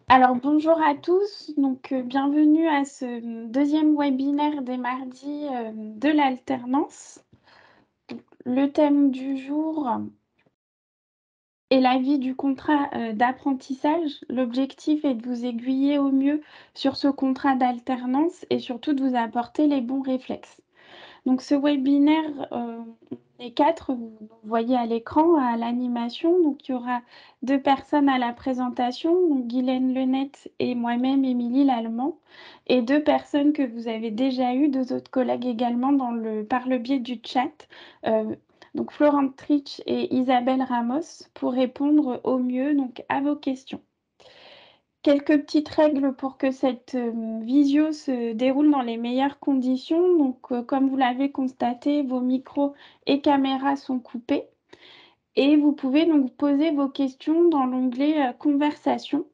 Alors bonjour à tous, bienvenue à ce deuxième webinaire des mardis de l'alternance. Le thème du jour est la vie du contrat d'apprentissage. L'objectif est de vous aiguiller au mieux sur ce contrat d'alternance et surtout de vous apporter les bons réflexes. Donc ce webinaire, on est 4, vous voyez à l'écran, à l'animation. Donc il y aura 2 personnes à la présentation, donc Guylaine Lenette et moi-même, Émilie Lallemand, et 2 personnes que vous avez déjà eues, 2 autres collègues également par le biais du chat, donc Florence Tritch et Isabelle Ramos, pour répondre au mieux donc à vos questions. Quelques petites règles pour que cette visio se déroule dans les meilleures conditions. Donc, comme vous l'avez constaté, vos micros et caméras sont coupés. Et vous pouvez donc poser vos questions dans l'onglet Conversation.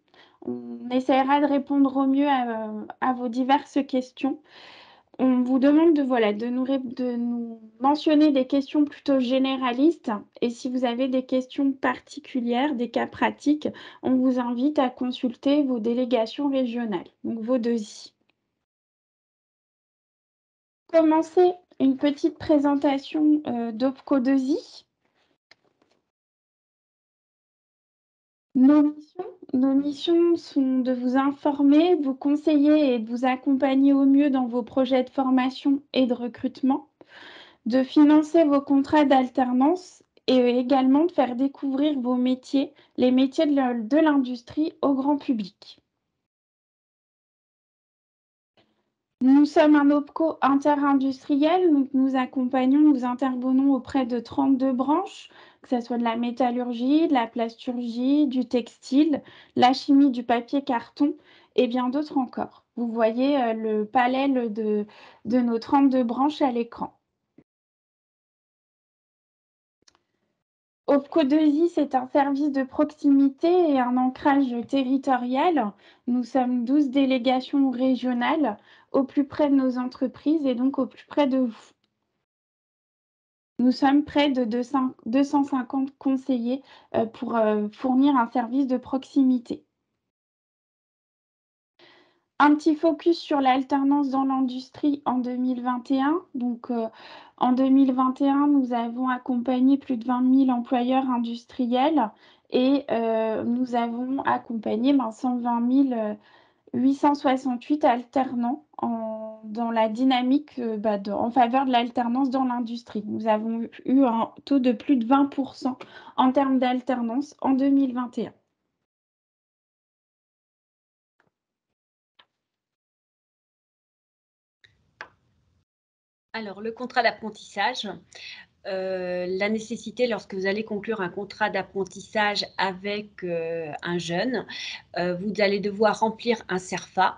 On essaiera de répondre au mieux à vos diverses questions. On vous demande de nous mentionner des questions plutôt généralistes. Et si vous avez des questions particulières, des cas pratiques, on vous invite à consulter vos délégations régionales, donc vos DESI. Commencer une petite présentation d'OPCO 2I. Nos missions sont de vous informer, de vous conseiller et de vous accompagner au mieux dans vos projets de formation et de recrutement, de financer vos contrats d'alternance et également de faire découvrir vos métiers, les métiers de l'industrie au grand public. Nous sommes un OPCO interindustriel, donc nous accompagnons, nous intervenons auprès de 32 branches, que ce soit de la métallurgie, de la plasturgie, du textile, la chimie, du papier carton et bien d'autres encore. Vous voyez le panel de nos 32 branches à l'écran. OPCO 2I, c'est un service de proximité et un ancrage territorial. Nous sommes 12 délégations régionales au plus près de nos entreprises et donc au plus près de vous. Nous sommes près de 250 conseillers pour fournir un service de proximité. Un petit focus sur l'alternance dans l'industrie en 2021. Donc, en 2021, nous avons accompagné plus de 20 000 employeurs industriels et nous avons accompagné 120 868 alternants dans la dynamique en faveur de l'alternance dans l'industrie. Nous avons eu un taux de plus de 20% en termes d'alternance en 2021. Alors, le contrat d'apprentissage, la nécessité lorsque vous allez conclure un contrat d'apprentissage avec un jeune, vous allez devoir remplir un CERFA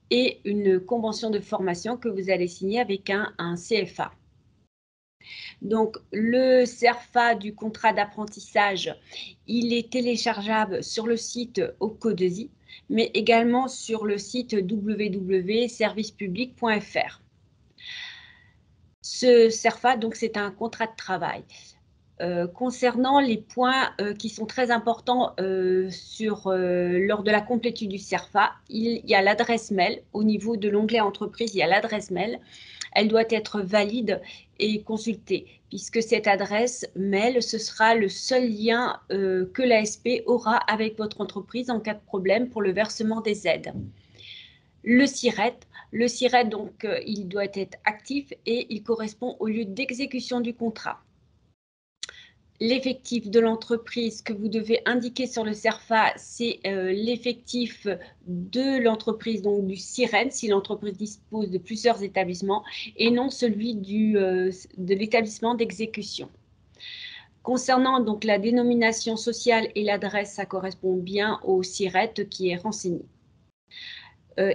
et une convention de formation que vous allez signer avec un CFA. Donc, le CERFA du contrat d'apprentissage, il est téléchargeable sur le site OPCO 2I, mais également sur le site www.servicepublic.fr. Ce CERFA, donc, c'est un contrat de travail. Concernant les points qui sont très importants lors de la complétude du CERFA, il y a l'adresse mail. Au niveau de l'onglet entreprise, il y a l'adresse mail. Elle doit être valide et consultée, puisque cette adresse mail, ce sera le seul lien que l'ASP aura avec votre entreprise en cas de problème pour le versement des aides. Le SIRET, donc, il doit être actif et il correspond au lieu d'exécution du contrat. L'effectif de l'entreprise que vous devez indiquer sur le CERFA, c'est l'effectif de l'entreprise, donc du SIREN, si l'entreprise dispose de plusieurs établissements, et non celui de l'établissement d'exécution. Concernant donc la dénomination sociale et l'adresse, ça correspond bien au SIRET qui est renseigné.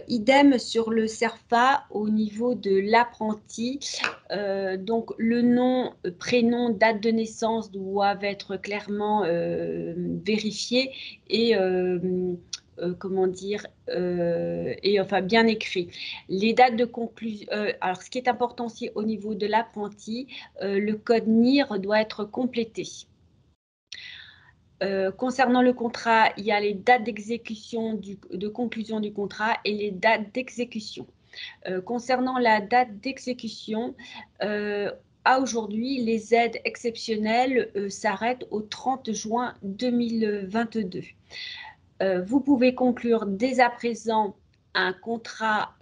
Idem sur le CERFA au niveau de l'apprenti. Donc, le nom, prénom, date de naissance doivent être clairement vérifiés et bien écrit. Les dates de conclusion. Alors, ce qui est important aussi au niveau de l'apprenti, le code NIR doit être complété. Concernant le contrat, il y a les dates d'exécution, de conclusion du contrat et les dates d'exécution. Concernant la date d'exécution, à aujourd'hui, les aides exceptionnelles s'arrêtent au 30 juin 2022. Vous pouvez conclure dès à présent un contrat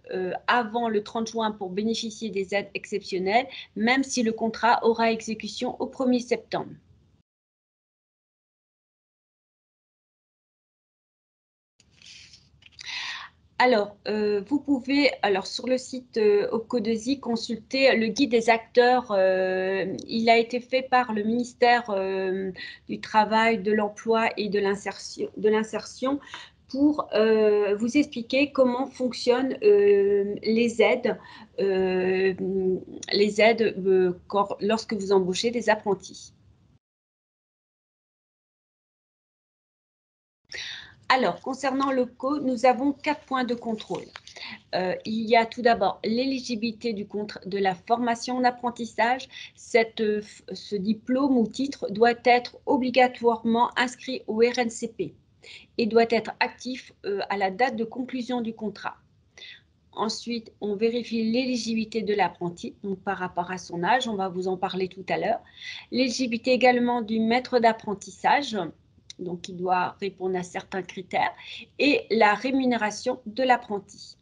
avant le 30 juin pour bénéficier des aides exceptionnelles, même si le contrat aura exécution au 1er septembre. Alors, vous pouvez, sur le site OPCO2I, consulter le guide des acteurs. Il a été fait par le ministère du Travail, de l'Emploi et de l'Insertion pour vous expliquer comment fonctionnent les aides lorsque vous embauchez des apprentis. Alors, concernant l'OPCO, nous avons 4 points de contrôle. Il y a tout d'abord l'éligibilité de la formation en apprentissage. Ce diplôme ou titre doit être obligatoirement inscrit au RNCP et doit être actif à la date de conclusion du contrat. Ensuite, on vérifie l'éligibilité de l'apprenti, donc par rapport à son âge, on va vous en parler tout à l'heure. L'éligibilité également du maître d'apprentissage, donc il doit répondre à certains critères, et la rémunération de l'apprenti.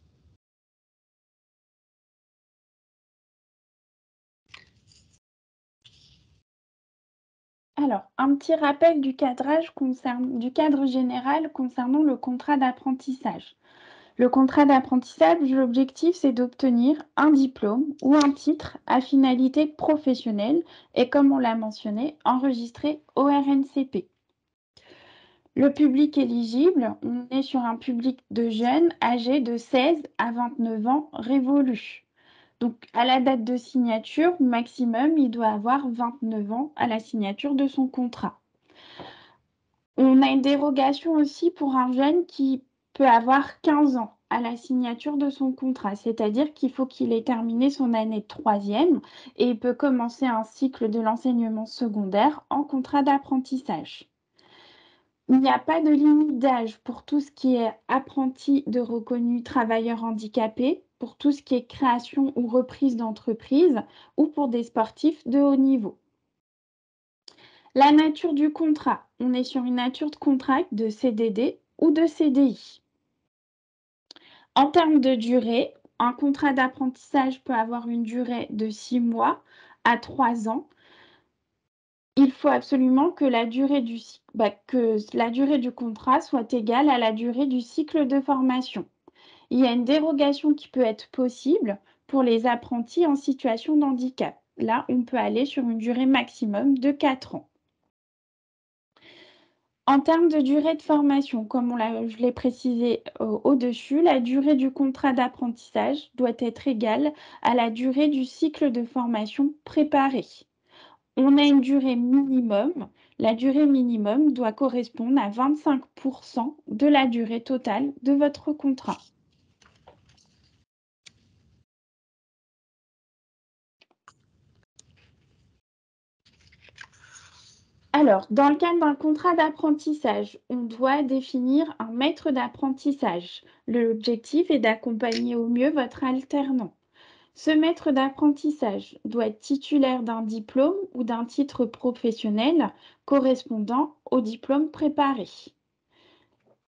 Alors, un petit rappel du cadre général concernant le contrat d'apprentissage. Le contrat d'apprentissage, l'objectif, c'est d'obtenir un diplôme ou un titre à finalité professionnelle et, comme on l'a mentionné, enregistré au RNCP. Le public éligible, on est sur un public de jeunes âgés de 16 à 29 ans révolus. Donc, à la date de signature, maximum, il doit avoir 29 ans à la signature de son contrat. On a une dérogation aussi pour un jeune qui peut avoir 15 ans à la signature de son contrat, c'est-à-dire qu'il faut qu'il ait terminé son année de troisième et il peut commencer un cycle de l'enseignement secondaire en contrat d'apprentissage. Il n'y a pas de limite d'âge pour tout ce qui est apprenti de reconnu travailleur handicapé, pour tout ce qui est création ou reprise d'entreprise ou pour des sportifs de haut niveau. La nature du contrat, on est sur une nature de contrat de CDD ou de CDI. En termes de durée, un contrat d'apprentissage peut avoir une durée de 6 mois à 3 ans. Il faut absolument que la durée du contrat soit égale à la durée du cycle de formation. Il y a une dérogation qui peut être possible pour les apprentis en situation de handicap. Là, on peut aller sur une durée maximum de 4 ans. En termes de durée de formation, comme je l'ai précisé au-dessus, la durée du contrat d'apprentissage doit être égale à la durée du cycle de formation préparé. On a une durée minimum. La durée minimum doit correspondre à 25% de la durée totale de votre contrat. Alors, dans le cadre d'un contrat d'apprentissage, on doit définir un maître d'apprentissage. L'objectif est d'accompagner au mieux votre alternant. Ce maître d'apprentissage doit être titulaire d'un diplôme ou d'un titre professionnel correspondant au diplôme préparé.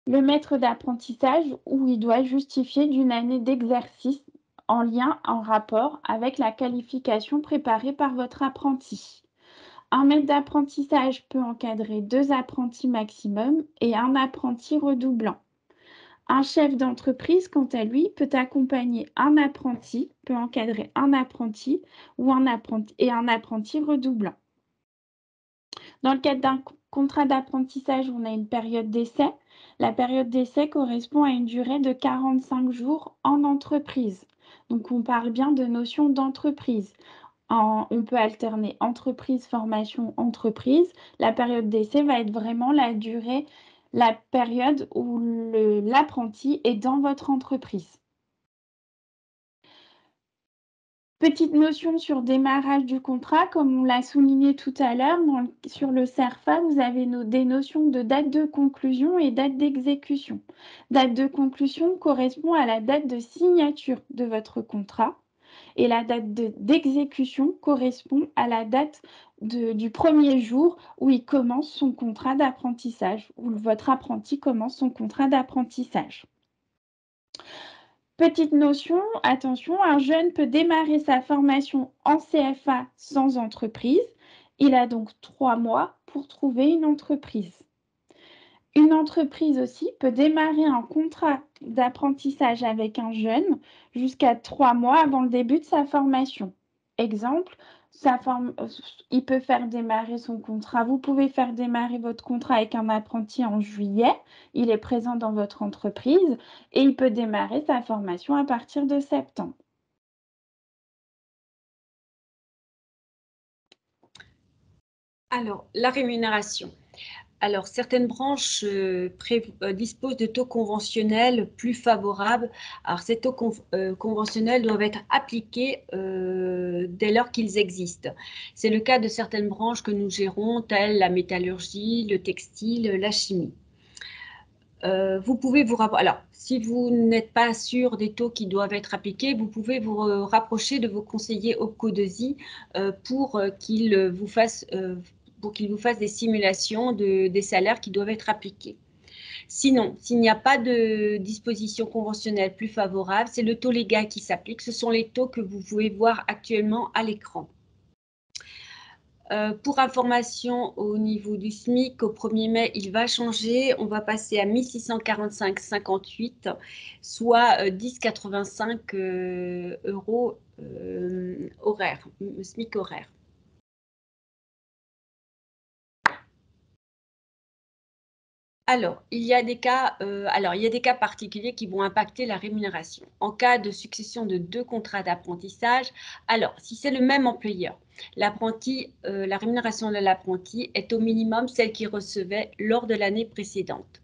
Le maître d'apprentissage, où il doit justifier d'une année d'exercice en rapport avec la qualification préparée par votre apprenti. Un maître d'apprentissage peut encadrer 2 apprentis maximum et un apprenti redoublant. Un chef d'entreprise, quant à lui, peut accompagner un apprenti, peut encadrer un apprenti et un apprenti redoublant. Dans le cadre d'un contrat d'apprentissage, on a une période d'essai. La période d'essai correspond à une durée de 45 jours en entreprise. Donc, on parle bien de notion d'entreprise. On peut alterner entreprise, formation, entreprise. La période d'essai va être vraiment la période où l'apprenti est dans votre entreprise. Petite notion sur démarrage du contrat, comme on l'a souligné tout à l'heure, sur le CERFA, vous avez des notions de date de conclusion et date d'exécution. Date de conclusion correspond à la date de signature de votre contrat et la date d'exécution correspond à la date du premier jour où il commence son contrat d'apprentissage, où votre apprenti commence son contrat d'apprentissage. Petite notion, attention, un jeune peut démarrer sa formation en CFA sans entreprise. Il a donc 3 mois pour trouver une entreprise. Une entreprise aussi peut démarrer un contrat d'apprentissage avec un jeune jusqu'à 3 mois avant le début de sa formation. Exemple, il peut faire démarrer son contrat. Vous pouvez faire démarrer votre contrat avec un apprenti en juillet. Il est présent dans votre entreprise et il peut démarrer sa formation à partir de septembre. Alors, la rémunération. Alors, certaines branches disposent de taux conventionnels plus favorables. Alors, ces taux conventionnels doivent être appliqués dès lors qu'ils existent. C'est le cas de certaines branches que nous gérons, telles la métallurgie, le textile, la chimie. Vous pouvez vous rapprocher. Alors, si vous n'êtes pas sûr des taux qui doivent être appliqués, vous pouvez vous rapprocher de vos conseillers OPCO2I pour qu'ils vous fassent des simulations des salaires qui doivent être appliqués. Sinon, s'il n'y a pas de disposition conventionnelle plus favorable, c'est le taux légal qui s'applique. Ce sont les taux que vous pouvez voir actuellement à l'écran. Pour information, au niveau du SMIC, au 1er mai, il va changer. On va passer à 1645,58, soit 10,85 euros horaire, SMIC horaire. Alors, il y a des cas particuliers qui vont impacter la rémunération. En cas de succession de 2 contrats d'apprentissage, alors, si c'est le même employeur, la rémunération de l'apprenti est au minimum celle qu'il recevait lors de l'année précédente.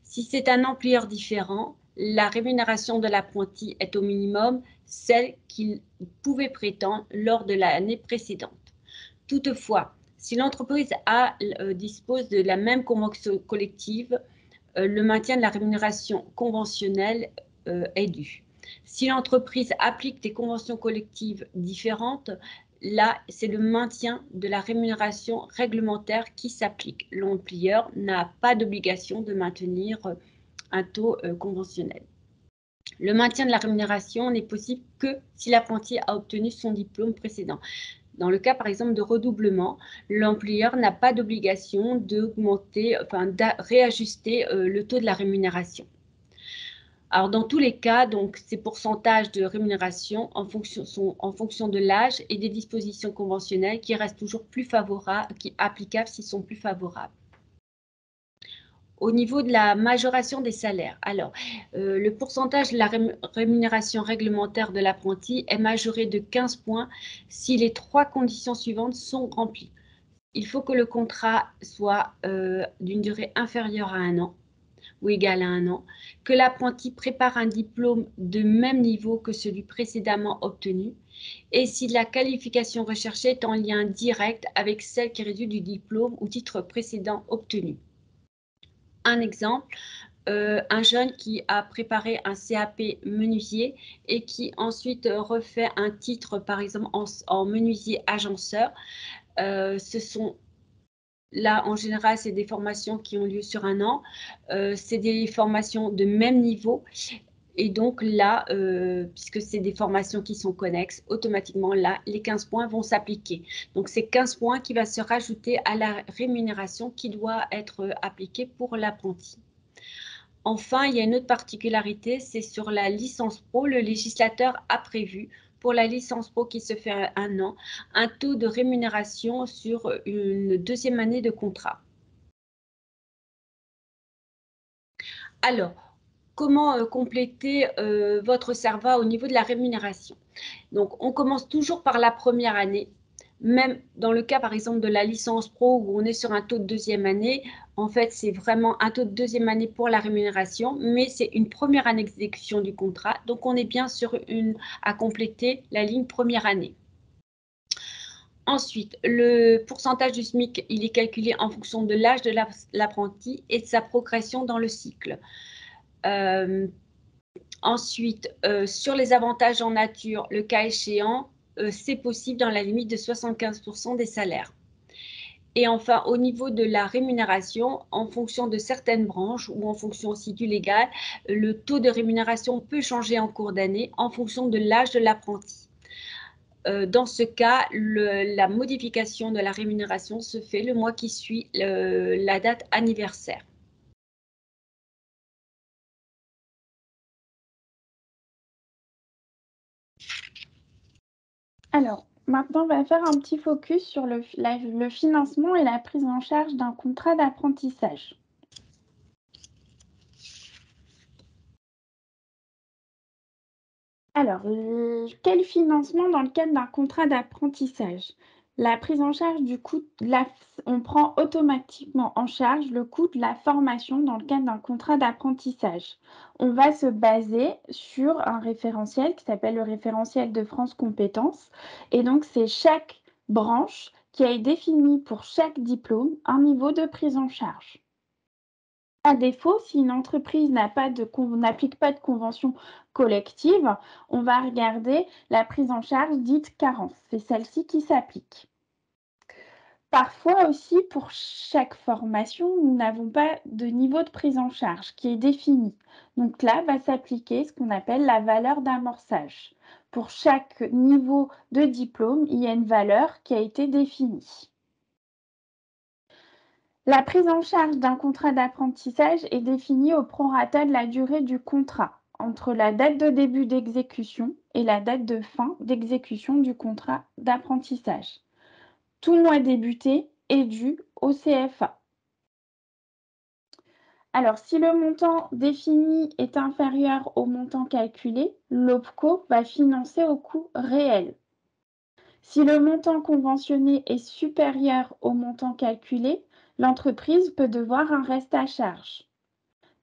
Si c'est un employeur différent, la rémunération de l'apprenti est au minimum celle qu'il pouvait prétendre lors de l'année précédente. Toutefois, si l'entreprise dispose de la même convention collective, le maintien de la rémunération conventionnelle est dû. Si l'entreprise applique des conventions collectives différentes, là, c'est le maintien de la rémunération réglementaire qui s'applique. L'employeur n'a pas d'obligation de maintenir un taux conventionnel. Le maintien de la rémunération n'est possible que si l'apprenti a obtenu son diplôme précédent. Dans le cas, par exemple, de redoublement, l'employeur n'a pas d'obligation de réajuster le taux de la rémunération. Alors, dans tous les cas, donc, ces pourcentages de rémunération sont en fonction de l'âge et des dispositions conventionnelles qui restent toujours plus favorables, applicables s'ils sont plus favorables. Au niveau de la majoration des salaires, alors, le pourcentage de la rémunération réglementaire de l'apprenti est majoré de 15 points si les 3 conditions suivantes sont remplies. Il faut que le contrat soit d'une durée inférieure à 1 an ou égale à 1 an, que l'apprenti prépare un diplôme de même niveau que celui précédemment obtenu, et si la qualification recherchée est en lien direct avec celle qui résulte du diplôme ou titre précédent obtenu. Un exemple, un jeune qui a préparé un CAP menuisier et qui ensuite refait un titre, par exemple, en menuisier agenceur. Là, en général, c'est des formations qui ont lieu sur 1 an. C'est des formations de même niveau. Et donc là, puisque c'est des formations qui sont connexes, automatiquement, là, les 15 points vont s'appliquer. Donc, c'est 15 points qui va se rajouter à la rémunération qui doit être appliquée pour l'apprenti. Enfin, il y a une autre particularité, c'est sur la licence pro. Le législateur a prévu pour la licence pro qui se fait à 1 an, un taux de rémunération sur une 2e année de contrat. Alors, comment compléter votre CERFA au niveau de la rémunération? Donc, on commence toujours par la première année. Même dans le cas, par exemple, de la licence pro où on est sur un taux de deuxième année, en fait, c'est vraiment un taux de deuxième année pour la rémunération, mais c'est une première année d'exécution du contrat. Donc, on est bien sur à compléter la ligne première année. Ensuite, le pourcentage du SMIC, il est calculé en fonction de l'âge de l'apprenti et de sa progression dans le cycle. Ensuite, sur les avantages en nature, le cas échéant, c'est possible dans la limite de 75% des salaires. Et enfin, au niveau de la rémunération, en fonction de certaines branches ou en fonction aussi du légal, le taux de rémunération peut changer en cours d'année en fonction de l'âge de l'apprenti. Dans ce cas, la modification de la rémunération se fait le mois qui suit la date anniversaire. Alors, maintenant, on va faire un petit focus sur le financement et la prise en charge d'un contrat d'apprentissage. Alors, quel financement dans le cadre d'un contrat d'apprentissage? La prise en charge du coût, on prend automatiquement en charge le coût de la formation dans le cadre d'un contrat d'apprentissage. On va se baser sur un référentiel qui s'appelle le référentiel de France Compétences. Et donc, c'est chaque branche qui a défini pour chaque diplôme un niveau de prise en charge. À défaut, si une entreprise n'applique pas de convention collective, on va regarder la prise en charge dite carence. C'est celle-ci qui s'applique. Parfois aussi, pour chaque formation, nous n'avons pas de niveau de prise en charge qui est défini. Donc là, va s'appliquer ce qu'on appelle la valeur d'amorçage. Pour chaque niveau de diplôme, il y a une valeur qui a été définie. La prise en charge d'un contrat d'apprentissage est définie au prorata de la durée du contrat, entre la date de début d'exécution et la date de fin d'exécution du contrat d'apprentissage. Tout mois débuté est dû au CFA. Alors, si le montant défini est inférieur au montant calculé, l'OPCO va financer au coût réel. Si le montant conventionné est supérieur au montant calculé, l'entreprise peut devoir un reste à charge.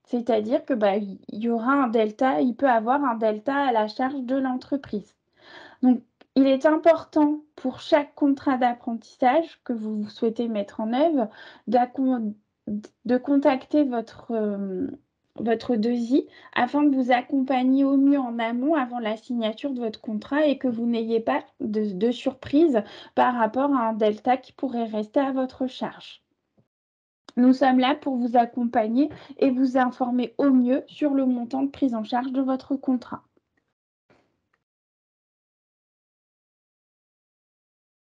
C'est-à-dire que il y aura un delta, il peut avoir un delta à la charge de l'entreprise. Donc, il est important pour chaque contrat d'apprentissage que vous souhaitez mettre en œuvre de contacter votre DESI afin de vous accompagner au mieux en amont avant la signature de votre contrat et que vous n'ayez pas de surprise par rapport à un delta qui pourrait rester à votre charge. Nous sommes là pour vous accompagner et vous informer au mieux sur le montant de prise en charge de votre contrat.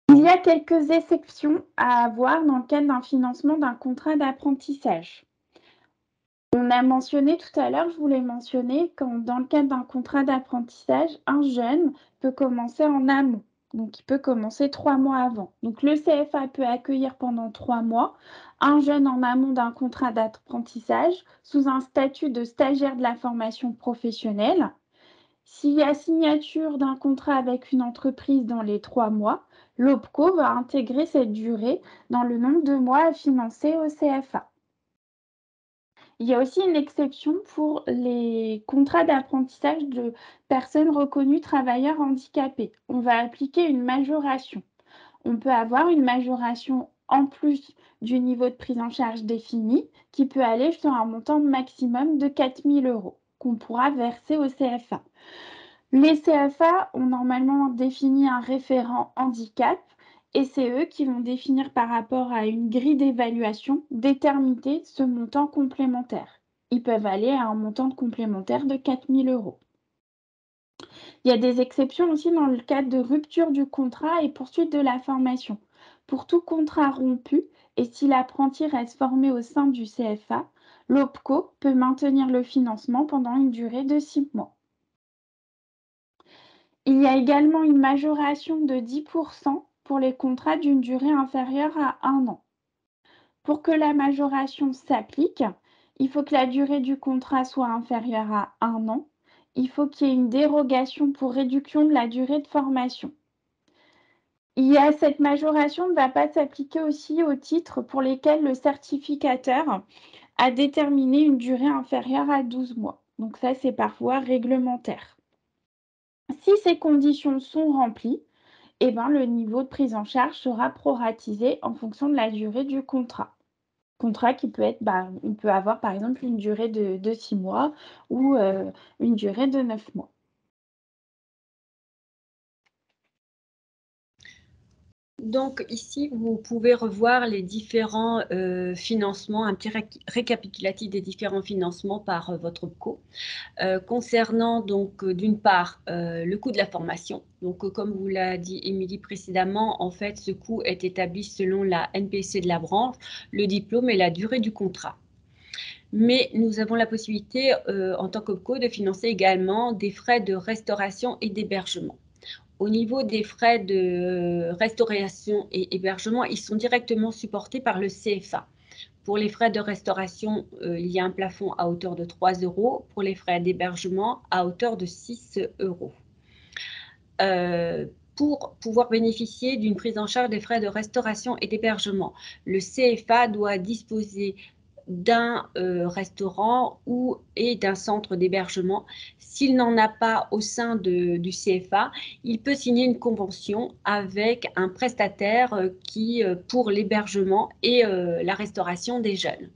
Il y a quelques exceptions à avoir dans le cadre d'un financement d'un contrat d'apprentissage. On a mentionné tout à l'heure, je voulais mentionner, quand dans le cadre d'un contrat d'apprentissage, un jeune peut commencer en amont. Donc, il peut commencer 3 mois avant. Donc, le CFA peut accueillir pendant 3 mois un jeune en amont d'un contrat d'apprentissage sous un statut de stagiaire de la formation professionnelle. S'il y a signature d'un contrat avec une entreprise dans les 3 mois, l'OPCO va intégrer cette durée dans le nombre de mois à financer au CFA. Il y a aussi une exception pour les contrats d'apprentissage de personnes reconnues travailleurs handicapés. On va appliquer une majoration. On peut avoir une majoration en plus du niveau de prise en charge défini qui peut aller sur un montant maximum de 4 000 € qu'on pourra verser au CFA. Les CFA ont normalement défini un référent handicap et c'est eux qui vont définir par rapport à une grille d'évaluation, déterminer ce montant complémentaire. Ils peuvent aller à un montant de complémentaire de 4 000 €. Il y a des exceptions aussi dans le cadre de rupture du contrat et poursuite de la formation. Pour tout contrat rompu, et si l'apprenti reste formé au sein du CFA, l'OPCO peut maintenir le financement pendant une durée de 6 mois. Il y a également une majoration de 10% pour les contrats d'une durée inférieure à 1 an. Pour que la majoration s'applique, il faut que la durée du contrat soit inférieure à 1 an. Il faut qu'il y ait une dérogation pour réduction de la durée de formation. Cette majoration ne va pas s'appliquer aussi aux titres pour lesquels le certificateur a déterminé une durée inférieure à 12 mois. Donc ça, c'est parfois réglementaire. Si ces conditions sont remplies, eh ben, le niveau de prise en charge sera proratisé en fonction de la durée du contrat. Contrat qui peut être, on peut avoir par exemple une durée de 6 mois ou une durée de 9 mois. Donc ici, vous pouvez revoir les différents financements, un petit récapitulatif des différents financements par votre OPCO. Concernant donc d'une part le coût de la formation. Donc comme vous l'a dit Émilie précédemment, en fait ce coût est établi selon la NPC de la branche, le diplôme et la durée du contrat. Mais nous avons la possibilité en tant qu'OPCO de financer également des frais de restauration et d'hébergement. Au niveau des frais de restauration et hébergement, ils sont directement supportés par le CFA. Pour les frais de restauration, il y a un plafond à hauteur de 3 €. Pour les frais d'hébergement, à hauteur de 6 €. Pour pouvoir bénéficier d'une prise en charge des frais de restauration et d'hébergement, le CFA doit disposer d'un restaurant et d'un centre d'hébergement. S'il n'en a pas au sein du CFA, il peut signer une convention avec un prestataire pour l'hébergement et la restauration des jeunes.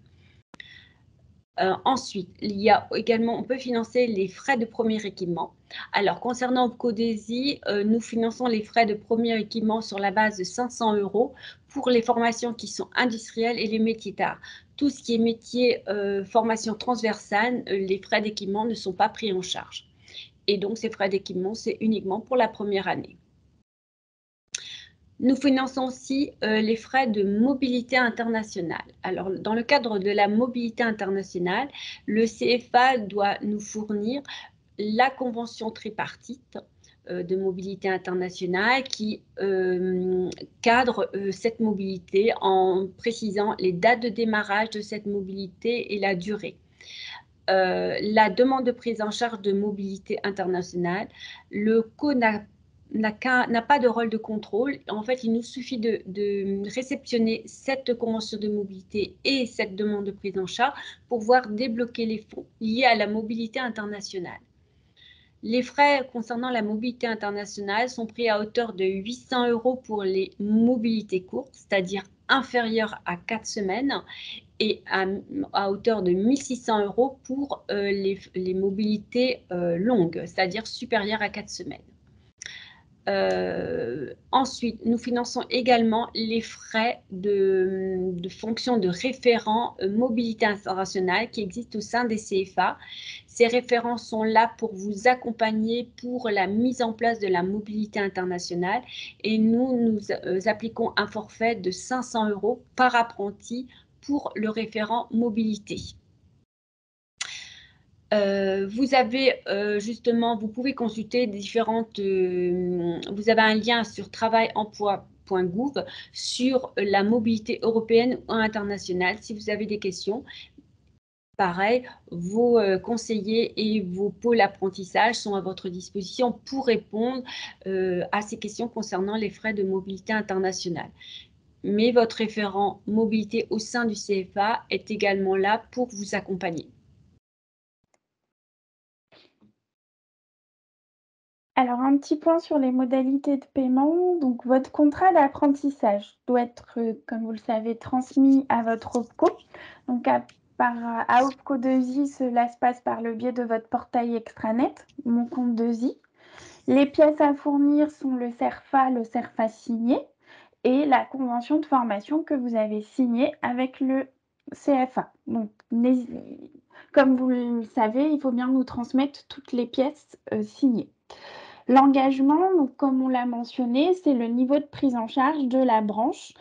Ensuite, il y a également, on peut financer les frais de premier équipement. Alors, concernant Opcodesi, nous finançons les frais de premier équipement sur la base de 500 € pour les formations qui sont industrielles et les métiers d'art. Tout ce qui est métier, formation transversale, les frais d'équipement ne sont pas pris en charge. Et donc, ces frais d'équipement, c'est uniquement pour la première année. Nous finançons aussi les frais de mobilité internationale. Alors, dans le cadre de la mobilité internationale, le CFA doit nous fournir la convention tripartite de mobilité internationale qui cadre cette mobilité en précisant les dates de démarrage de cette mobilité et la durée. La demande de prise en charge de mobilité internationale, le CO n'a pas de rôle de contrôle. En fait, il nous suffit de réceptionner cette convention de mobilité et cette demande de prise en charge pour pouvoir débloquer les fonds liés à la mobilité internationale. Les frais concernant la mobilité internationale sont pris à hauteur de 800 € pour les mobilités courtes, c'est-à-dire inférieures à 4 semaines, et à hauteur de 1 600 € pour les mobilités longues, c'est-à-dire supérieures à 4 semaines. Ensuite, nous finançons également les frais de fonction de référent mobilité internationale qui existent au sein des CFA. Ces référents sont là pour vous accompagner pour la mise en place de la mobilité internationale et nous appliquons un forfait de 500 € par apprenti pour le référent mobilité. Vous avez justement, vous pouvez consulter différentes, vous avez un lien sur travail-emploi.gouv sur la mobilité européenne ou internationale si vous avez des questions. Pareil, vos conseillers et vos pôles apprentissage sont à votre disposition pour répondre à ces questions concernant les frais de mobilité internationale. Mais votre référent mobilité au sein du CFA est également là pour vous accompagner. Alors, un petit point sur les modalités de paiement. Donc, votre contrat d'apprentissage doit être, comme vous le savez, transmis à votre OPCO. Donc, à OPCO2i, cela se passe par le biais de votre portail extranet, Mon compte 2i. Les pièces à fournir sont le CERFA signé et la convention de formation que vous avez signée avec le CFA. Donc, comme vous le savez, il faut bien nous transmettre toutes les pièces signées. L'engagement, donc comme on l'a mentionné, c'est le niveau de prise en charge de la branche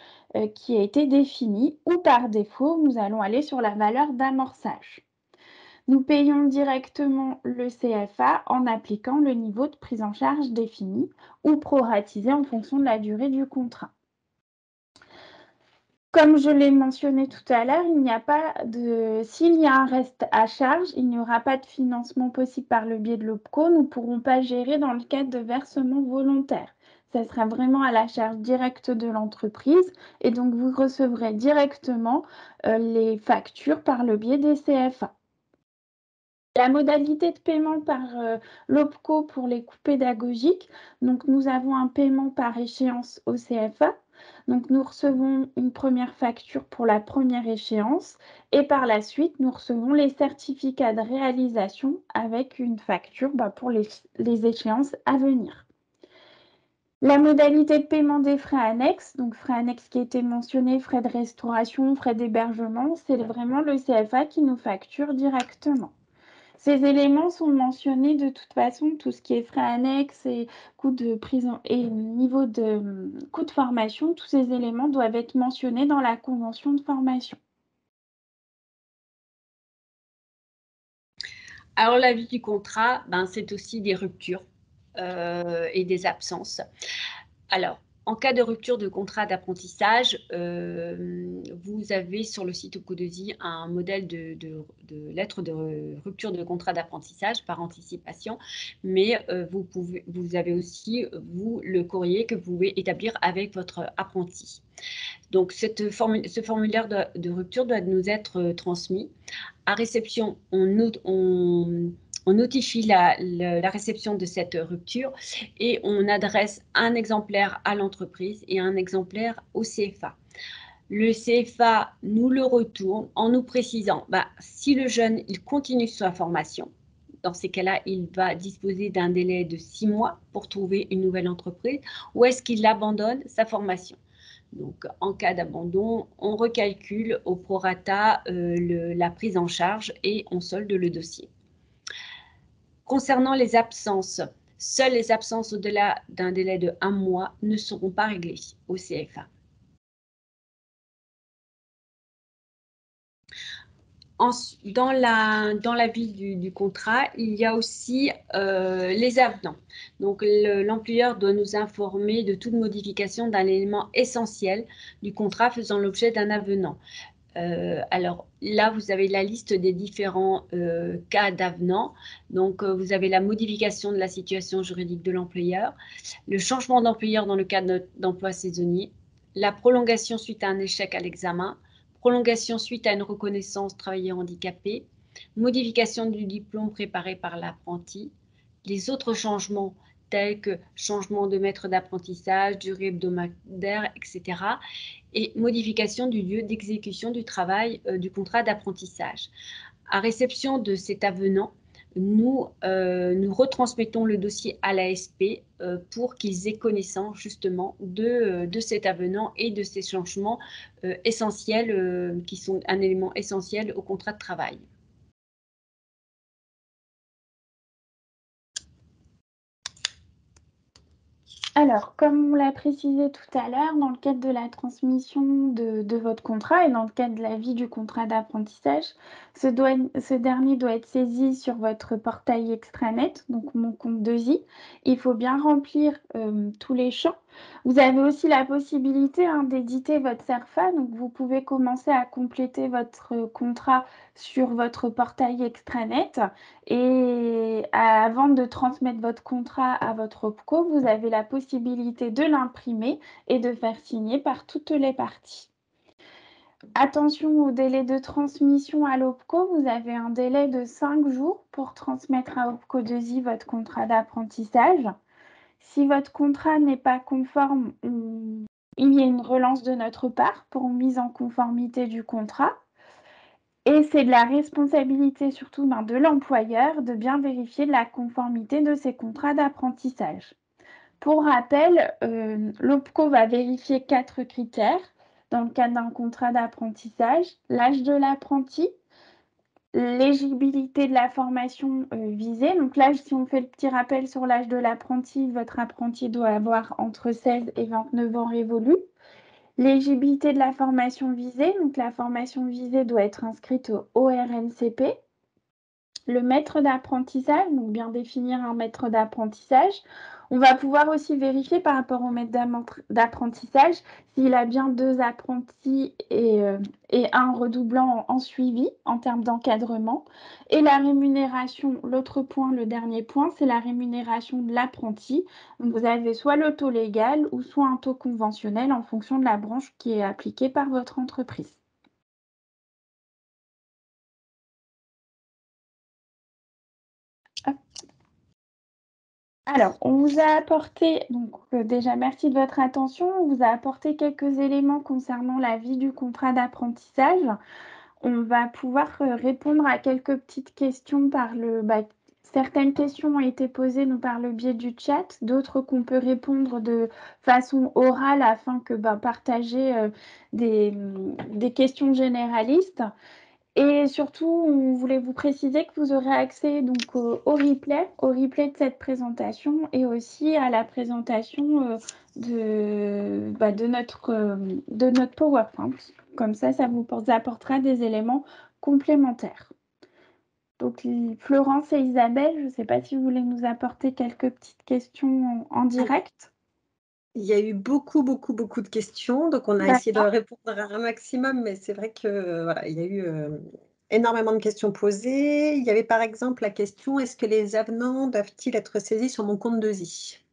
qui a été défini ou par défaut, nous allons aller sur la valeur d'amorçage. Nous payons directement le CFA en appliquant le niveau de prise en charge défini ou proratisé en fonction de la durée du contrat. Comme je l'ai mentionné tout à l'heure, s'il y a un reste à charge, il n'y aura pas de financement possible par le biais de l'OPCO. Nous ne pourrons pas gérer dans le cadre de versements volontaires. ça sera vraiment à la charge directe de l'entreprise et donc vous recevrez directement les factures par le biais des CFA. La modalité de paiement par l'OPCO pour les coûts pédagogiques, donc nous avons un paiement par échéance au CFA. Donc nous recevons une première facture pour la première échéance et par la suite, nous recevons les certificats de réalisation avec une facture pour les échéances à venir. La modalité de paiement des frais annexes, donc frais annexes qui étaient mentionnés, frais de restauration, frais d'hébergement, c'est vraiment le CFA qui nous facture directement. Ces éléments sont mentionnés de toute façon, tout ce qui est frais annexes et coûts de prison et niveau de coût de formation, tous ces éléments doivent être mentionnés dans la convention de formation. Alors, la vie du contrat, c'est aussi des ruptures et des absences. Alors, en cas de rupture de contrat d'apprentissage, vous avez sur le site OPCO2I un modèle de lettre de rupture de contrat d'apprentissage par anticipation, mais vous avez aussi, vous, le courrier que vous pouvez établir avec votre apprenti. Donc, ce formulaire de rupture doit nous être transmis. À réception, on notifie la réception de cette rupture et on adresse un exemplaire à l'entreprise et un exemplaire au CFA. Le CFA nous le retourne en nous précisant si le jeune il continue sa formation. Dans ces cas-là, il va disposer d'un délai de 6 mois pour trouver une nouvelle entreprise ou est-ce qu'il abandonne sa formation. Donc, en cas d'abandon, on recalcule au prorata la prise en charge et on solde le dossier. Concernant les absences, seules les absences au-delà d'un délai de 1 mois ne seront pas réglées au CFA. Dans la vie du contrat, il y a aussi les avenants. Donc, l'employeur doit nous informer de toute modification d'un élément essentiel du contrat faisant l'objet d'un avenant. Alors là, vous avez la liste des différents cas d'avenant. Donc, vous avez la modification de la situation juridique de l'employeur, le changement d'employeur dans le cadre d'emploi saisonnier, la prolongation suite à un échec à l'examen, prolongation suite à une reconnaissance travailleur handicapé, modification du diplôme préparé par l'apprenti, les autres changements tels que changement de maître d'apprentissage, durée hebdomadaire, etc. et modification du lieu d'exécution du travail du contrat d'apprentissage. À réception de cet avenant, nous retransmettons le dossier à l'ASP pour qu'ils aient connaissance justement de cet avenant et de ces changements essentiels qui sont un élément essentiel au contrat de travail. Alors, comme on l'a précisé tout à l'heure, dans le cadre de la transmission de votre contrat et dans le cadre de la vie du contrat d'apprentissage, ce dernier doit être saisi sur votre portail extranet, donc Mon Compte 2i. Il faut bien remplir tous les champs. Vous avez aussi la possibilité d'éditer votre CERFA, donc vous pouvez commencer à compléter votre contrat sur votre portail extranet et avant de transmettre votre contrat à votre OPCO, vous avez la possibilité de l'imprimer et de faire signer par toutes les parties. Attention au délai de transmission à l'OPCO, vous avez un délai de 5 jours pour transmettre à OPCO2I votre contrat d'apprentissage. Si votre contrat n'est pas conforme, il y a une relance de notre part pour mise en conformité du contrat. Et c'est de la responsabilité surtout de l'employeur de bien vérifier la conformité de ses contrats d'apprentissage. Pour rappel, l'OPCO va vérifier 4 critères dans le cadre d'un contrat d'apprentissage: l'âge de l'apprenti, l'éligibilité de la formation visée. Donc là, si on fait le petit rappel sur l'âge de l'apprenti, votre apprenti doit avoir entre 16 et 29 ans révolus. L'éligibilité de la formation visée, donc la formation visée doit être inscrite au RNCP. le maître d'apprentissage, donc bien définir un maître d'apprentissage. On va pouvoir aussi vérifier par rapport au maître d'apprentissage s'il a bien 2 apprentis et un redoublant en suivi en termes d'encadrement. Et la rémunération, l'autre point, le dernier point, c'est la rémunération de l'apprenti. Donc vous avez soit le taux légal ou soit un taux conventionnel en fonction de la branche qui est appliquée par votre entreprise. Hop. Alors, on vous a apporté, donc déjà merci de votre attention, on vous a apporté quelques éléments concernant la vie du contrat d'apprentissage. On va pouvoir répondre à quelques petites questions certaines questions ont été posées par le biais du chat, d'autres qu'on peut répondre de façon orale afin que partager des questions généralistes. Et surtout, on voulait vous préciser que vous aurez accès donc au replay de cette présentation et aussi à la présentation de notre PowerPoint. Comme ça vous apportera des éléments complémentaires. Donc, Florence et Isabelle, je ne sais pas si vous voulez nous apporter quelques petites questions en direct. Il y a eu beaucoup de questions, donc on a essayé de répondre à un maximum, mais c'est vrai que voilà, il y a eu énormément de questions posées. Il y avait par exemple la question: est-ce que les avenants doivent-ils être saisis sur mon compte DESI?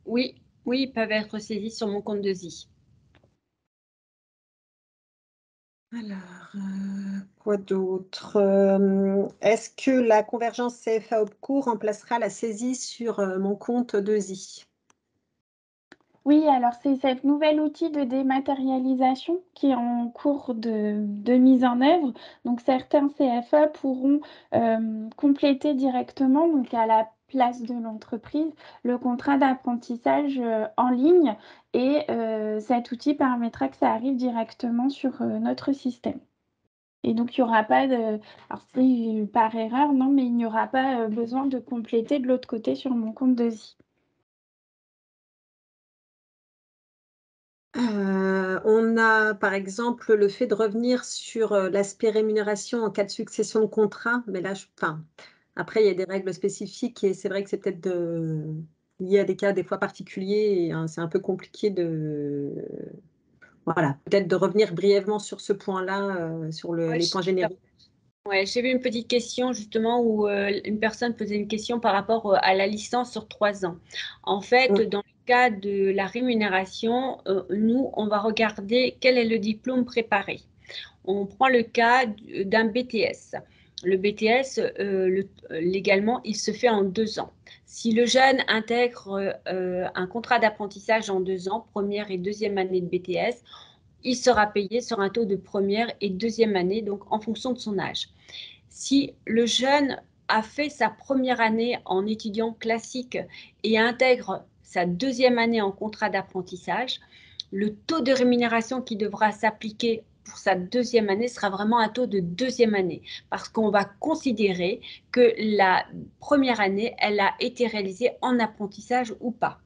Oui, ils peuvent être saisis sur mon compte DESI. Alors, quoi d'autre? Est-ce que la convergence CFA OPCO remplacera la saisie sur mon compte DESI? Oui, alors c'est cet nouvel outil de dématérialisation qui est en cours de mise en œuvre. Donc certains CFA pourront compléter directement, donc à la place de l'entreprise, le contrat d'apprentissage en ligne et cet outil permettra que ça arrive directement sur notre système. Et donc, il n'y aura pas de... Alors, si par erreur, non, mais il n'y aura pas besoin de compléter de l'autre côté sur mon compte DESI. On a par exemple le fait de revenir sur l'aspect rémunération en cas de succession de contrat, mais là, après, il y a des règles spécifiques et c'est vrai que c'est peut-être lié à des cas des fois particuliers et c'est un peu compliqué voilà, peut-être de revenir brièvement sur ce point-là, sur les points généraux. Ouais, j'ai vu une petite question justement où une personne posait une question par rapport à la licence sur 3 ans. En fait, dans le cas de la rémunération, nous, on va regarder quel est le diplôme préparé. On prend le cas d'un BTS. Le BTS, légalement, il se fait en 2 ans. Si le jeune intègre un contrat d'apprentissage en 2 ans, première et deuxième année de BTS, il sera payé sur un taux de première et deuxième année, donc en fonction de son âge. Si le jeune a fait sa première année en étudiant classique et intègre sa deuxième année en contrat d'apprentissage, le taux de rémunération qui devra s'appliquer pour sa deuxième année sera vraiment un taux de deuxième année, parce qu'on va considérer que la première année, elle a été réalisée en apprentissage ou pas.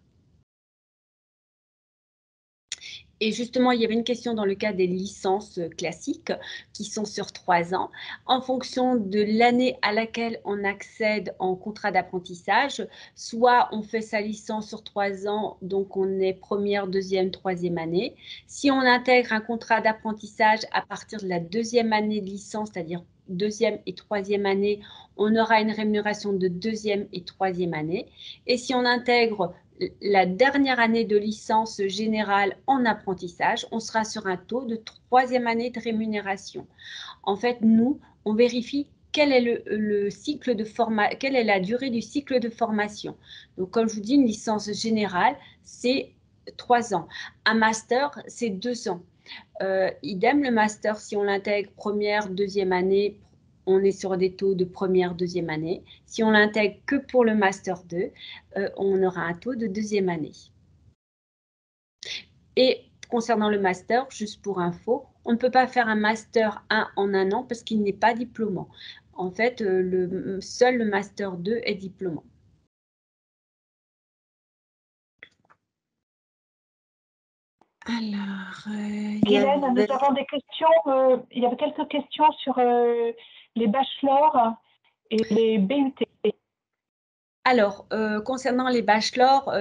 Et justement, il y avait une question dans le cas des licences classiques qui sont sur 3 ans. En fonction de l'année à laquelle on accède en contrat d'apprentissage, soit on fait sa licence sur 3 ans, donc on est première, deuxième, troisième année. Si on intègre un contrat d'apprentissage à partir de la deuxième année de licence, c'est-à-dire deuxième et troisième année, on aura une rémunération de deuxième et troisième année. Et si on intègre la dernière année de licence générale en apprentissage, on sera sur un taux de troisième année de rémunération. En fait, nous, on vérifie quel est le cycle de formation, quelle est la durée du cycle de formation. Donc, comme je vous dis, une licence générale, c'est 3 ans. Un master, c'est 2 ans. Idem, le master, si on l'intègre première, deuxième année, on est sur des taux de première, deuxième année. Si on l'intègre que pour le master 2, on aura un taux de deuxième année. Et concernant le master, juste pour info, on ne peut pas faire un master 1 en un an parce qu'il n'est pas diplômant. En fait, seul le master 2 est diplômant. Alors, Guylaine, nous avons des questions. Il y avait quelques questions sur les bachelors et les BUT. Alors, concernant les bachelors,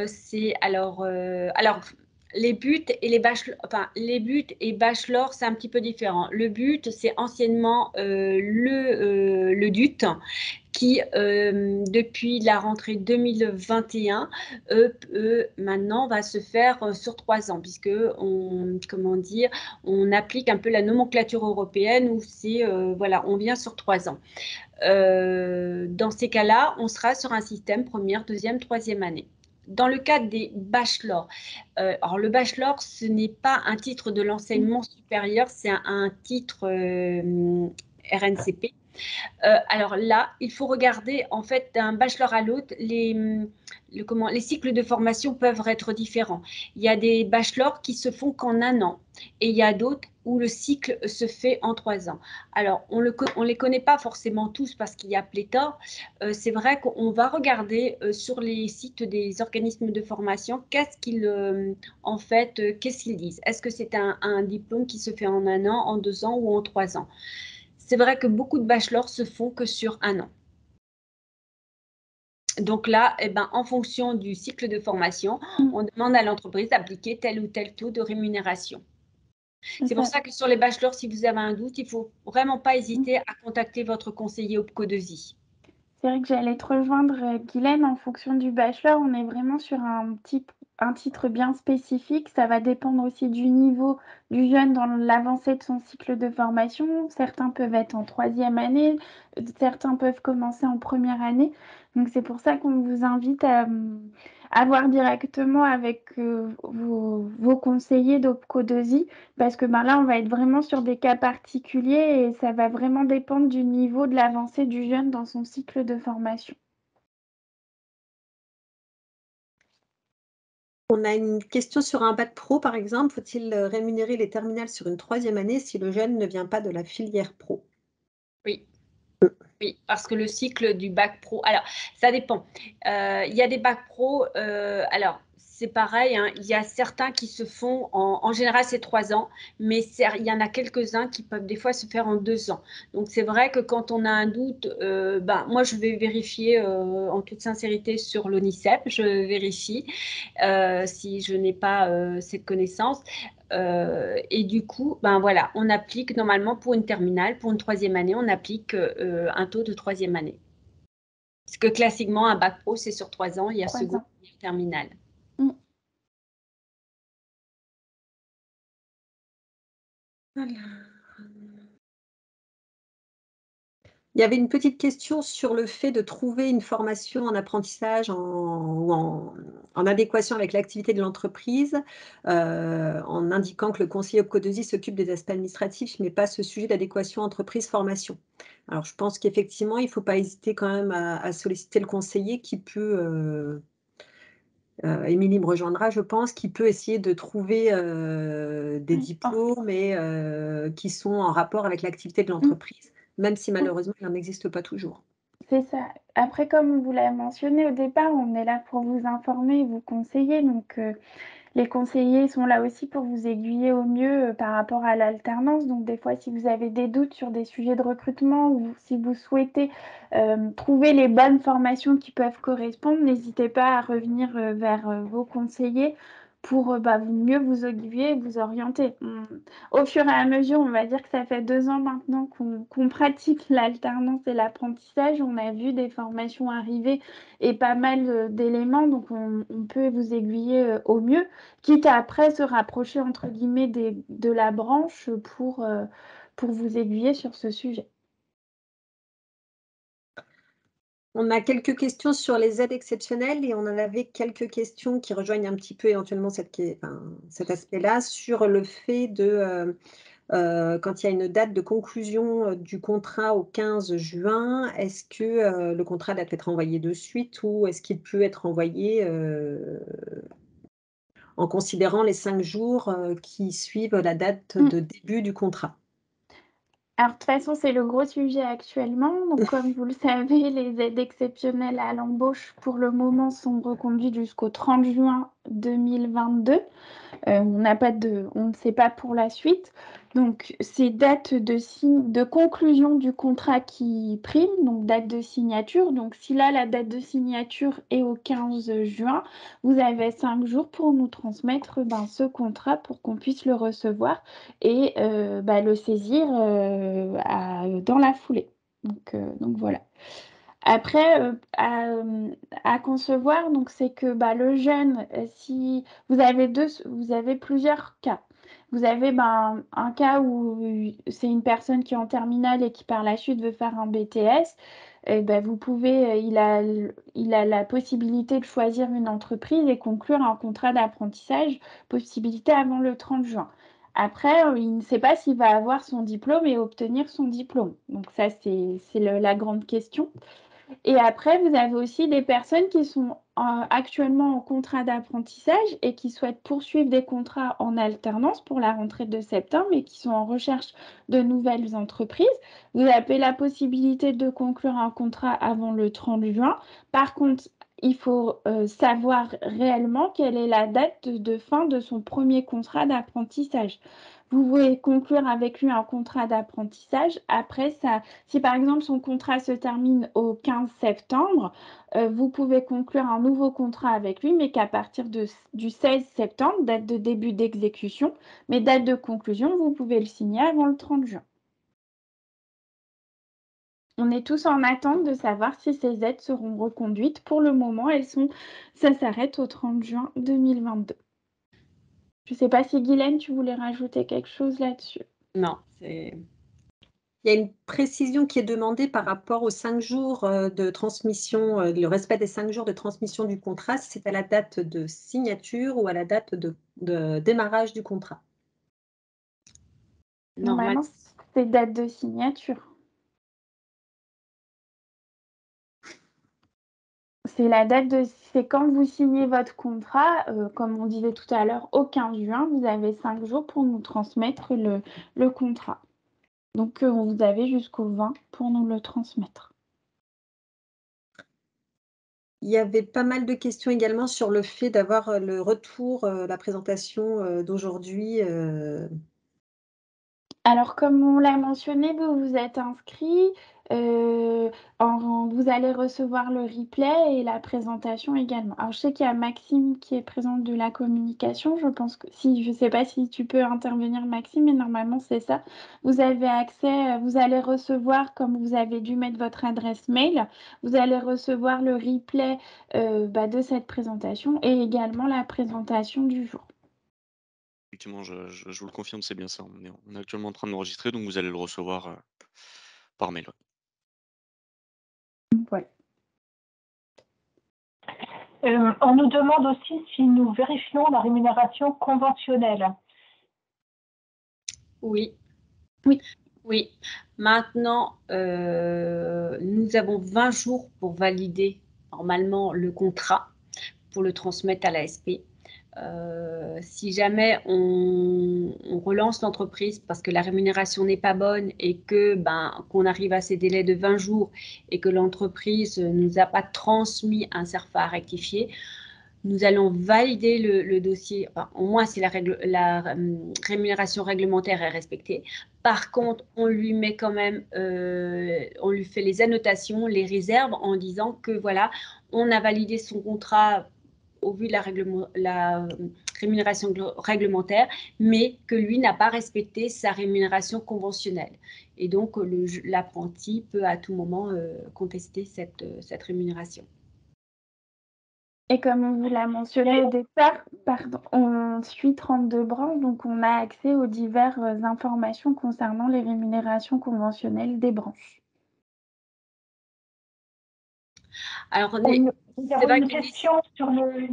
les buts et les buts et bachelors, c'est un petit peu différent. Le but, c'est anciennement le DUT qui, depuis la rentrée 2021, maintenant va se faire sur 3 ans, puisque on applique un peu la nomenclature européenne où c'est, voilà, on vient sur 3 ans. Dans ces cas-là, on sera sur un système première, deuxième, troisième année. Dans le cadre des bachelors, alors le bachelor, ce n'est pas un titre de l'enseignement supérieur, c'est un titre RNCP. Alors là, il faut regarder en fait d'un bachelor à l'autre, les cycles de formation peuvent être différents. Il y a des bachelors qui se font qu'en 1 an et il y a d'autres où le cycle se fait en 3 ans. Alors, on les connaît pas forcément tous parce qu'il y a pléthore. C'est vrai qu'on va regarder sur les sites des organismes de formation qu'est-ce qu'ils disent. Est-ce que c'est un diplôme qui se fait en 1 an, en 2 ans ou en 3 ans? C'est vrai que beaucoup de bachelors se font que sur 1 an. Donc là, en fonction du cycle de formation, on demande à l'entreprise d'appliquer tel ou tel taux de rémunération. C'est pour ça que sur les bachelors, si vous avez un doute, il ne faut vraiment pas hésiter à contacter votre conseiller OPCO2I. C'est vrai que j'allais te rejoindre, Guylaine, en fonction du bachelor, on est vraiment sur un titre bien spécifique. Ça va dépendre aussi du niveau du jeune dans l'avancée de son cycle de formation. Certains peuvent être en 3e année, certains peuvent commencer en 1re année. Donc c'est pour ça qu'on vous invite à voir directement avec vos conseillers d'OPCO2I, parce que là, on va être vraiment sur des cas particuliers et ça va vraiment dépendre du niveau de l'avancée du jeune dans son cycle de formation. On a une question sur un bac pro, par exemple. Faut-il rémunérer les terminales sur une 3e année si le jeune ne vient pas de la filière pro? Oui. Oui, parce que le cycle du bac pro, alors ça dépend. Il y a des bacs pro, alors c'est pareil, hein, il y a certains qui se font, en général c'est 3 ans, mais il y en a quelques-uns qui peuvent des fois se faire en 2 ans. Donc c'est vrai que quand on a un doute, moi je vais vérifier en toute sincérité sur l'ONICEP, je vérifie si je n'ai pas cette connaissance. Et du coup, voilà, on applique normalement pour une terminale, pour une 3e année, on applique un taux de 3e année. Parce que classiquement, un bac pro, c'est sur 3 ans, il y a seconde et terminale. Voilà. Il y avait une petite question sur le fait de trouver une formation en apprentissage en adéquation avec l'activité de l'entreprise, en indiquant que le conseiller OPCO2I s'occupe des aspects administratifs, mais pas ce sujet d'adéquation entreprise-formation. Alors, je pense qu'effectivement, il ne faut pas hésiter quand même à solliciter le conseiller qui peut, Émilie me rejoindra, je pense, qui peut essayer de trouver des diplômes qui sont en rapport avec l'activité de l'entreprise, même si malheureusement, il n'en existe pas toujours. C'est ça. Après, comme vous l'avez mentionné au départ, on est là pour vous informer et vous conseiller. Donc, les conseillers sont là aussi pour vous aiguiller au mieux par rapport à l'alternance. Donc, des fois, si vous avez des doutes sur des sujets de recrutement ou si vous souhaitez trouver les bonnes formations qui peuvent correspondre, n'hésitez pas à revenir vers vos conseillers pour mieux vous aiguiller et vous orienter. Au fur et à mesure, on va dire que ça fait 2 ans maintenant qu'on pratique l'alternance et l'apprentissage. On a vu des formations arriver et pas mal d'éléments, donc on peut vous aiguiller au mieux, quitte à après se rapprocher entre guillemets de la branche pour vous aiguiller sur ce sujet. On a quelques questions sur les aides exceptionnelles et on en avait quelques questions qui rejoignent un petit peu éventuellement cet aspect-là, sur le fait de, quand il y a une date de conclusion du contrat au 15 juin, est-ce que le contrat doit être envoyé de suite ou est-ce qu'il peut être envoyé en considérant les 5 jours qui suivent la date de début du contrat? Alors, de toute façon, c'est le gros sujet actuellement. Donc, comme vous le savez, les aides exceptionnelles à l'embauche, pour le moment, sont reconduites jusqu'au 30 juin 2022. On ne sait pas pour la suite. Donc, c'est date de conclusion du contrat qui prime, donc date de signature. Donc, si là, la date de signature est au 15 juin, vous avez 5 jours pour nous transmettre ce contrat pour qu'on puisse le recevoir et le saisir dans la foulée. Donc voilà. Après, à concevoir, donc c'est que le jeune, si vous avez plusieurs cas. Vous avez un cas où c'est une personne qui est en terminale et qui par la suite veut faire un BTS. Et vous pouvez, il a la possibilité de choisir une entreprise et conclure un contrat d'apprentissage, possibilité avant le 30 juin. Après, il ne sait pas s'il va avoir son diplôme et obtenir son diplôme. Donc ça, c'est la grande question. Et après, vous avez aussi des personnes qui sont actuellement en contrat d'apprentissage et qui souhaitent poursuivre des contrats en alternance pour la rentrée de septembre et qui sont en recherche de nouvelles entreprises. Vous avez la possibilité de conclure un contrat avant le 30 juin. Par contre, il faut savoir réellement quelle est la date de fin de son premier contrat d'apprentissage. Vous pouvez conclure avec lui un contrat d'apprentissage. Après, si par exemple son contrat se termine au 15 septembre, vous pouvez conclure un nouveau contrat avec lui, mais qu'à partir du 16 septembre, date de début d'exécution, mais date de conclusion, vous pouvez le signer avant le 30 juin. On est tous en attente de savoir si ces aides seront reconduites. Pour le moment, ça s'arrête au 30 juin 2022. Je ne sais pas si Guylaine, tu voulais rajouter quelque chose là-dessus. Non, c'est... Il y a une précision qui est demandée par rapport aux 5 jours de transmission, le respect des 5 jours de transmission du contrat, si c'est à la date de signature ou à la date de démarrage du contrat. Normalement, c'est date de signature. C'est quand vous signez votre contrat, comme on disait tout à l'heure, au 15 juin, vous avez 5 jours pour nous transmettre le contrat. Donc, vous avez jusqu'au 20 pour nous le transmettre. Il y avait pas mal de questions également sur le fait d'avoir le retour, la présentation d'aujourd'hui. Alors, comme on l'a mentionné, vous vous êtes inscrit. Vous allez recevoir le replay et la présentation également. Alors, je sais qu'il y a Maxime qui est présente de la communication. Je pense que je ne sais pas si tu peux intervenir, Maxime, mais normalement, c'est ça. Vous avez accès, vous allez recevoir, comme vous avez dû mettre votre adresse mail, vous allez recevoir le replay de cette présentation et également la présentation du jour. Effectivement, je vous le confirme, c'est bien ça. On est actuellement en train de l'enregistrer, donc vous allez le recevoir par mail. Ouais. On nous demande aussi si nous vérifions la rémunération conventionnelle. Oui. Oui. Oui. Maintenant, nous avons 20 jours pour valider normalement le contrat, pour le transmettre à l'ASP. Si jamais on relance l'entreprise parce que la rémunération n'est pas bonne et que qu'on arrive à ces délais de 20 jours et que l'entreprise ne nous a pas transmis un CERFA à rectifier, nous allons valider le dossier, au moins si la rémunération réglementaire est respectée. Par contre, on lui met quand même, on lui fait les annotations, les réserves en disant que voilà, on a validé son contrat au vu de la rémunération réglementaire, mais que lui n'a pas respecté sa rémunération conventionnelle. Et donc, l'apprenti peut à tout moment contester cette rémunération. Et comme on vous l'a mentionné au départ, on suit 32 branches, donc on a accès aux diverses informations concernant les rémunérations conventionnelles des branches. Alors, il y a une question sur le...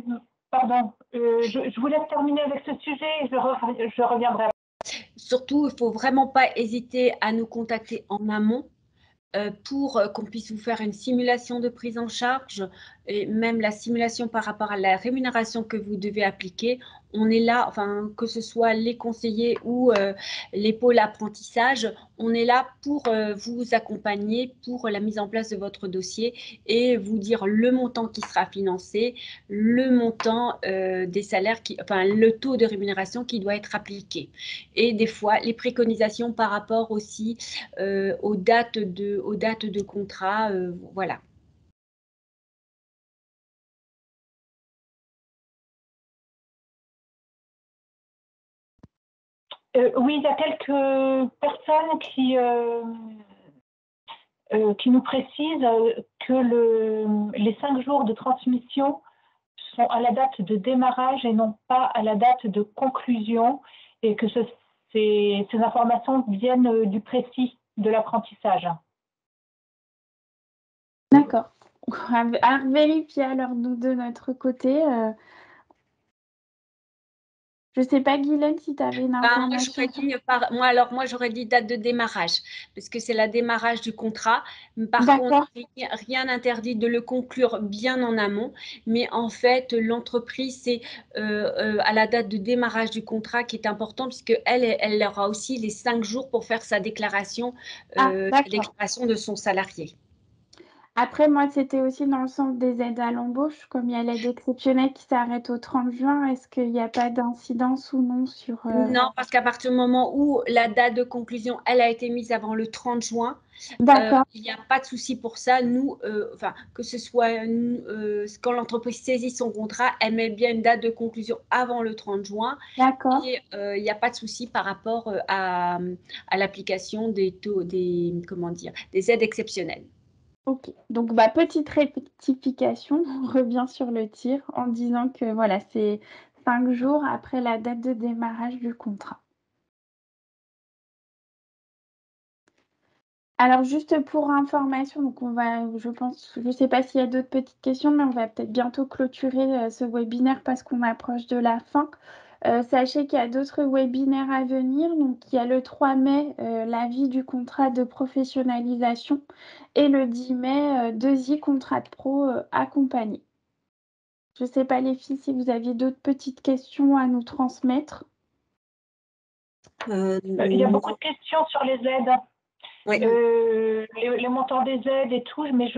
Pardon, je vous laisse terminer avec ce sujet et je reviendrai. Surtout, il ne faut vraiment pas hésiter à nous contacter en amont pour qu'on puisse vous faire une simulation de prise en charge, et même la simulation par rapport à la rémunération que vous devez appliquer, on est là, enfin, que ce soit les conseillers ou les pôles apprentissage, on est là pour vous accompagner pour la mise en place de votre dossier et vous dire le montant qui sera financé, le montant des salaires, enfin, le taux de rémunération qui doit être appliqué. Et des fois, les préconisations par rapport aussi aux dates de contrat, voilà. Oui, il y a quelques personnes qui nous précisent que les 5 jours de transmission sont à la date de démarrage et non pas à la date de conclusion, et que ces informations viennent du précis de l'apprentissage. D'accord. À vérifier alors nous de notre côté. Je ne sais pas, Guylaine, si tu avais une information. Moi, j'aurais dit date de démarrage, parce que c'est le démarrage du contrat. Par contre, rien n'interdit de le conclure bien en amont, mais en fait, l'entreprise, c'est à la date de démarrage du contrat qui est important, puisqu'elle aura aussi les 5 jours pour faire sa déclaration de son salarié. Après, moi, c'était aussi dans le sens des aides à l'embauche, comme il y a l'aide exceptionnelle qui s'arrête au 30 juin, est-ce qu'il n'y a pas d'incidence ou non sur… Non, parce qu'à partir du moment où la date de conclusion, elle a été mise avant le 30 juin, il n'y a pas de souci pour ça. Nous, que ce soit quand l'entreprise saisit son contrat, elle met bien une date de conclusion avant le 30 juin. D'accord. Et il n'y a pas de souci par rapport à l'application des aides exceptionnelles. Ok, donc petite rectification, on revient sur le tir en disant que voilà, c'est 5 jours après la date de démarrage du contrat. Alors juste pour information, donc je sais pas s'il y a d'autres petites questions, mais on va peut-être bientôt clôturer ce webinaire parce qu'on approche de la fin. Sachez qu'il y a d'autres webinaires à venir. Donc, il y a le 3 mai, l'avis du contrat de professionnalisation et le 10 mai, 2i contrat de pro accompagné. Je ne sais pas les filles si vous aviez d'autres petites questions à nous transmettre. Il y a beaucoup de questions sur les aides. Oui. Les montants des aides et tout, mais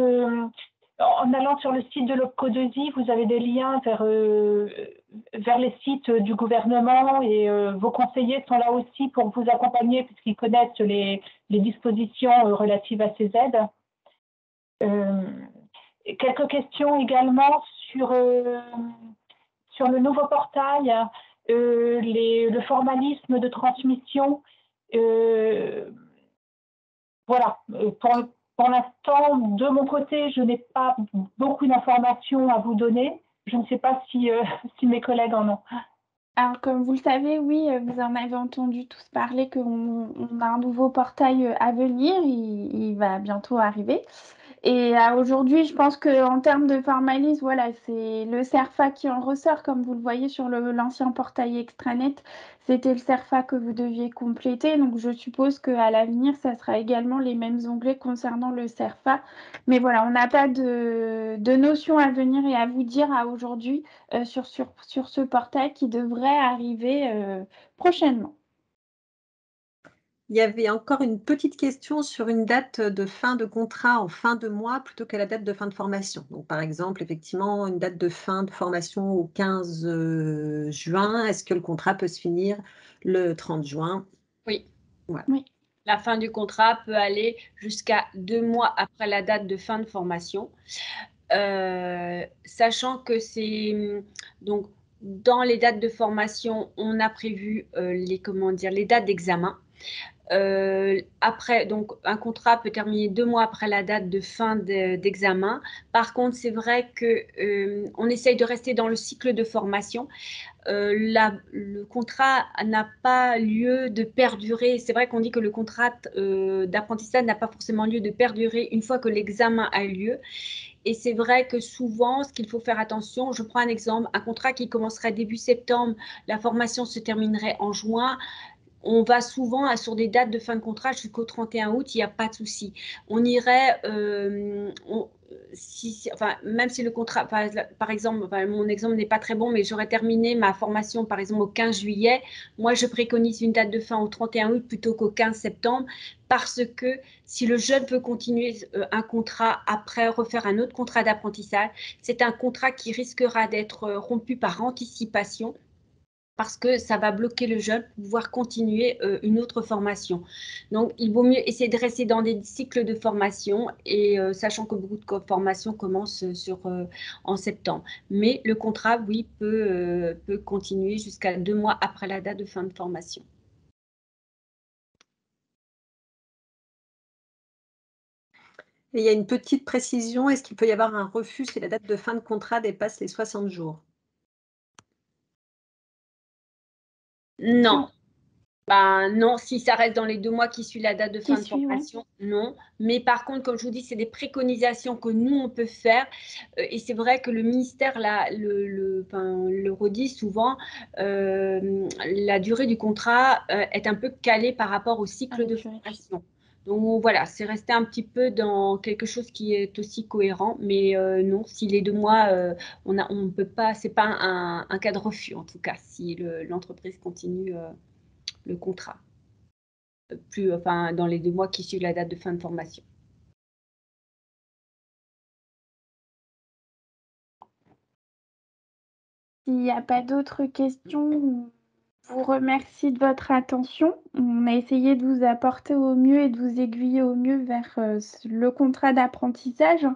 en allant sur le site de l'OPCO2I, vous avez des liens vers les sites du gouvernement, et vos conseillers sont là aussi pour vous accompagner puisqu'ils connaissent les dispositions relatives à ces aides. Quelques questions également sur le nouveau portail, le formalisme de transmission. Voilà, pour l'instant, de mon côté, je n'ai pas beaucoup d'informations à vous donner. Je ne sais pas si mes collègues en ont. Alors, comme vous le savez, oui, vous en avez entendu tous parler qu'on a un nouveau portail à venir. Il va bientôt arriver. Et aujourd'hui, je pense qu'en termes de formalisme, voilà, c'est le CERFA qui en ressort. Comme vous le voyez sur l'ancien portail extranet, c'était le CERFA que vous deviez compléter. Donc, je suppose qu'à l'avenir, ça sera également les mêmes onglets concernant le CERFA. Mais voilà, on n'a pas de notion à venir et à vous dire à aujourd'hui sur ce portail qui devrait arriver prochainement. Il y avait encore une petite question sur une date de fin de contrat en fin de mois plutôt que la date de fin de formation. Donc, par exemple, effectivement, une date de fin de formation au 15 juin. Est-ce que le contrat peut se finir le 30 juin? Oui. Voilà. Oui. La fin du contrat peut aller jusqu'à 2 mois après la date de fin de formation. Sachant que donc dans les dates de formation, on a prévu les dates d'examen. Après, donc un contrat peut terminer 2 mois après la date de fin d'examen. Par contre, c'est vrai que on essaye de rester dans le cycle de formation. Le contrat n'a pas lieu de perdurer. C'est vrai qu'on dit que le contrat d'apprentissage n'a pas forcément lieu de perdurer une fois que l'examen a eu lieu. Et c'est vrai que souvent, ce qu'il faut faire attention, je prends un exemple, un contrat qui commencerait début septembre, la formation se terminerait en juin. on va souvent sur des dates de fin de contrat jusqu'au 31 août, il n'y a pas de souci. On irait, même si le contrat, par exemple, mon exemple n'est pas très bon, mais j'aurais terminé ma formation, par exemple, au 15 juillet. Moi, je préconise une date de fin au 31 août plutôt qu'au 15 septembre, parce que si le jeune veut continuer un contrat après refaire un autre contrat d'apprentissage, c'est un contrat qui risquera d'être rompu par anticipation, parce que ça va bloquer le jeune pour pouvoir continuer une autre formation. Donc, il vaut mieux essayer de rester dans des cycles de formation, et sachant que beaucoup de formations commencent en septembre. Mais le contrat, oui, peut continuer jusqu'à 2 mois après la date de fin de formation. Et il y a une petite précision, est-ce qu'il peut y avoir un refus si la date de fin de contrat dépasse les 60 jours? Non. Non, si ça reste dans les 2 mois qui suivent la date de fin de formation, non. Mais par contre, comme je vous dis, c'est des préconisations que nous, on peut faire. Et c'est vrai que le ministère le redit souvent, la durée du contrat est un peu calée par rapport au cycle de formation. Donc voilà, c'est resté un petit peu dans quelque chose qui est aussi cohérent. Mais non, si les 2 mois, on peut pas, c'est pas un cas de refus en tout cas, si l'entreprise continue le contrat, dans les 2 mois qui suivent la date de fin de formation. S'il n'y a pas d'autres questions, je vous remercie de votre attention. On a essayé de vous apporter au mieux et de vous aiguiller au mieux vers le contrat d'apprentissage.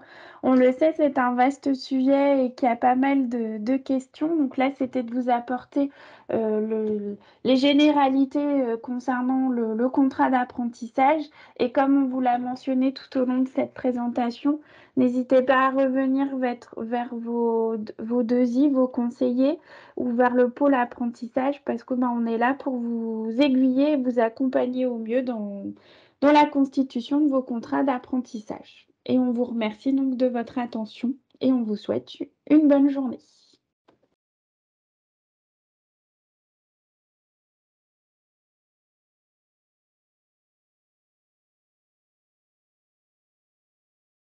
On le sait, c'est un vaste sujet et qu'il y a pas mal de questions. Donc là, c'était de vous apporter les généralités concernant le contrat d'apprentissage. Et comme on vous l'a mentionné tout au long de cette présentation, n'hésitez pas à revenir vers vos DESI, vos conseillers, ou vers le pôle apprentissage, parce que on est là pour vous aiguiller et vous accompagner au mieux dans la constitution de vos contrats d'apprentissage. Et on vous remercie donc de votre attention et on vous souhaite une bonne journée.